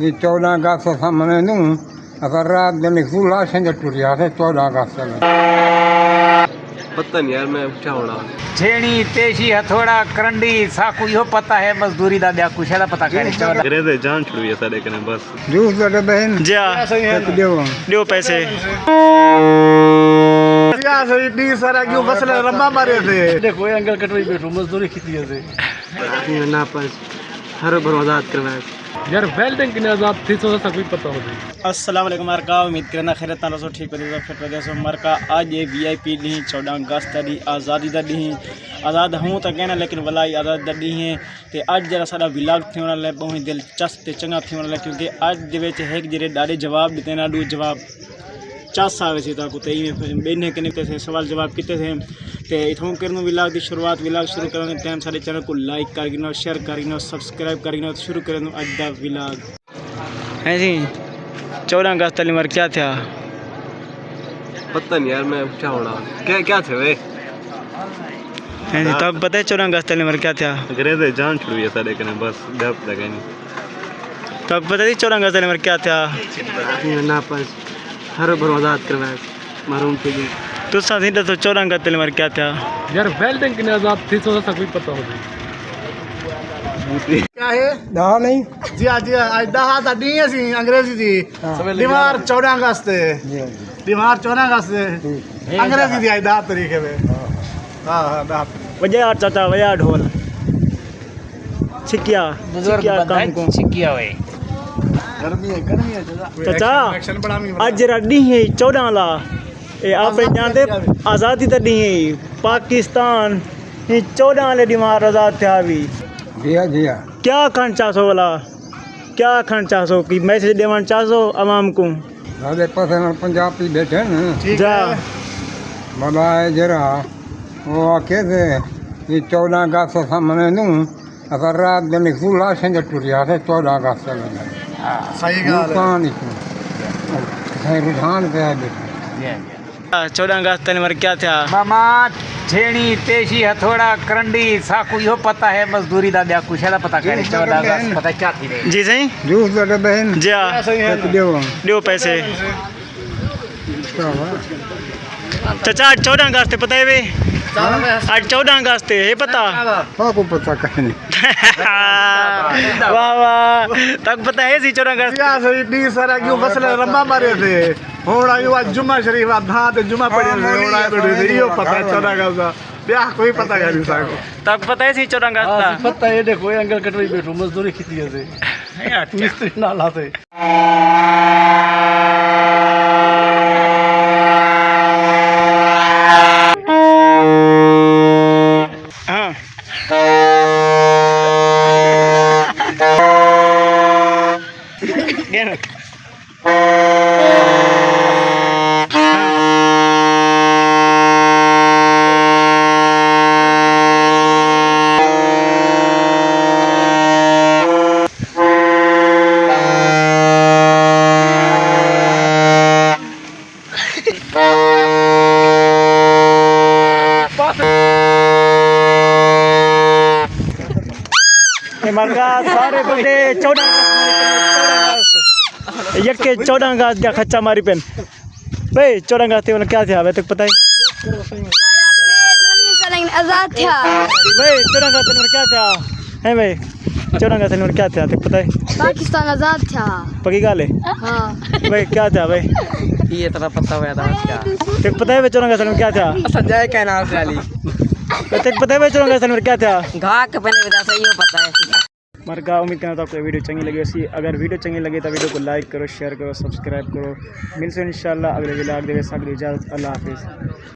ये 14 अगस्त सामने नू अगर रात दिन स्कूल आशें टुरिया थे 14 अगस्त में पता नहीं यार, मैं क्या होना। छेणी तेशी हथौड़ा करंडी साकू यो पता है, मजदूरी दा ब्या कुछ है पता करे। अंग्रेजे जान छुड़ी है सारे कने बस। जूस दे बहन जा दियो पैसे इतनी सारा क्यों फसले रम्मा मारे थे। देखो अंकल कटवाई बैठो मजदूरी कितनी है ना पर हर भर आजाद करवाए यार वेल्डिंग किने आजाद थी तो कोई पता हो नहीं। अस्सलाम वालेकुम मरका, उम्मीद करना खैर ताला सो ठीक हो फिट हो सो मरका। आज ये वीआईपी दी 14 अगस्त दी आज़ादी दा दी आज़ाद हूँ तो कहना, लेकिन वलाई आज़ाद दी है। तो अज जरा साडा विलाग थी वाला बहुत दिलचस्प ते चंगा थी वाला, क्योंकि अज दे विच एक जेरे डारे जवाब दिते ना, दू जवाब चस आवे सी ताको ते बेने कने ते सवाल जवाब किते थे। ते इथों करनो विलाग की शुरुआत। विलाग शुरू करने टाइम सारे चैनल को लाइक कर गिनो, शेयर कर गिनो, सब्सक्राइब कर गिनो। शुरू करनो अज दा विलाग है जी। 14 अगस्त वाली मर क्या था पता नहीं यार, मैं क्या होना। क्या थे वे है जी। तब पता है 14 अगस्त वाली मर क्या था? अंग्रेजे जान छुड़ी है सारे कने बस गप लगे नहीं। तब पता है 14 अगस्त वाली मर क्या था? ना पर हर भर आजाद करवाए मारूम के लिए तू साथी तो 14 अगस्त वाली मर क्या था यार वेल्डिंग किने आजाद थी तो कोई पता हो नहीं। क्या है दा नहीं जी आज दहा दा दी सी अंग्रेजी दी बीमार 14 अगस्त बीमार 14 अगस्त अंग्रेजी दी आज 10 तारीख है। हां हां 10 वजह चाचा वजह ढोल सिकिया काम को सिकिया वे गर्मी है चाचा एक्शन बड़ा मी आज रडी है 14 ला ए आप जानते आज़ादी दा दी पाकिस्तान 14 ले बीमार आज़ाद थे भी जिया क्या खन चाहो वाला क्या खन चाहो कि मैसेज देवन चाहो आवाम को सारे पासे पंजाबी बैठे न जा बाबा जरा वो आके थे ये 14 अगस्त सामने नू अगर रात दिन स्कूल आशें टुरिया थे 14 अगस्त में सही गल है रुझान पे है 14 अगस्त वाली मर क्या था? मामा छेणी तेशी हथौड़ा करंडी साकू यो पता है, मजदूरी दा ब्या कुछ है पता करे। 14 अगस्त पता क्या थी रे। जी सही जूस दे बहन जा दियो पैसे चाचा 14 अगस्त पता है वे? आज 14 अगस्त है पता? हाँ को पता कहीं नहीं वाह वाह तक पता है सी 14 अगस्त इतनी सारा क्यों फसले रम्मा मारे थे। होड़ा यो आज जुम्मा शरीफ आधा ते जुम्मा पड़े होड़ा तो यो पता 14 अगस्त ब्याह कोई पता नहीं साको। तक पता है सी 14 अगस्त पता है। देखो अंकल कटवाई बैठो मजदूरी कितनी है मिस्त्री ना लाते। हाँ मरगा सारे बंदे 14 अगस्त यके 14 अगस्त क्या खच्चा मारी पेन भाई 14 अगस्त वाला क्या था तक पता है? आजाद था भाई 14 अगस्त में क्या था है भाई? 14 अगस्त में क्या था तक पता है? पाकिस्तान आजाद था। पक्की गाल है हाँ भाई क्या था भाई? ये तरह पता हुआ था क्या तक पता है 14 अगस्त में क्या था? संजय के नाम से अली तक पता है 14 अगस्त में क्या था? घा के पहले वजह से ये पता है। मरका उम्मीद करना था आपको वीडियो चंगी लगी होगी। अगर वीडियो चंगी लगे तो वीडियो को लाइक करो, शेयर करो, सब्सक्राइब करो। मिलते हैं इंशाल्लाह अगले व्लॉग दे। इजाज़त, अल्लाह हाफिज़।